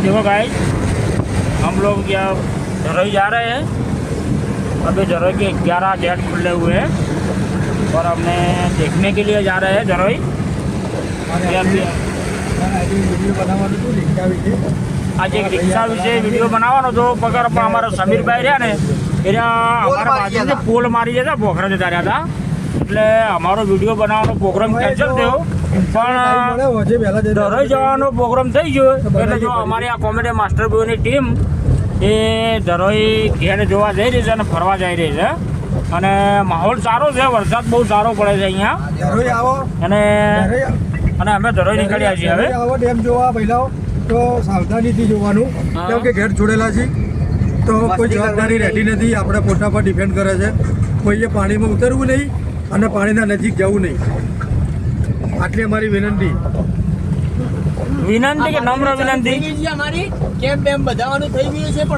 देखो गाइस, हम लोग यहाँ झरोई जा रहे हैं। अभी झरोई के 11 गेट खुले हुए हैं और हमने देखने के लिए जा रहे हैं झरोई। आज एक रिक्शा विषय वीडियो बनावવાનો હતો પગાર પણ અમારા સમીરભાઈ રહ્યા ને એના અમારા બાજુથી પોલ મારી જતા પોખરા જતા રહ્યા હતા એટલે અમારો વિડીયો બનાવવાનો પ્રોગ્રામ કેન્સલ થયો પણ ધરોઈ જવાનો પ્રોગ્રામ થઈ ગયો એટલે જો અમારી આ કોમેડી માસ્ટર બોયની ટીમ એ ધરોઈ ઘેર જોવા જઈ રહી છે અને ફરવા જઈ રહી છે અને માહોલ સારો છે, વરસાદ બહુ સારો પડે છે અહીંયા અને અમે ધરોઈ નીકળ્યા છીએ હવે ડેમ જોવા પહેલા તો સાવધાનીથી જોવાનું કેમ કે ઘેર છોડેલા છે તો કોઈ જવાબદારી રહેતી નથી, આપણે પોતા પર ડિપેન્ડ કરે છે. કોઈએ પાણીમાં ઉતરવું નહીં અને પાણીના નજીક જવું નહીં, આટલી અમારી વિનંતી કે નમ્ર વિનંતી. અમારી કેમ બેમ બધાવાનું થઈ ગયું છે.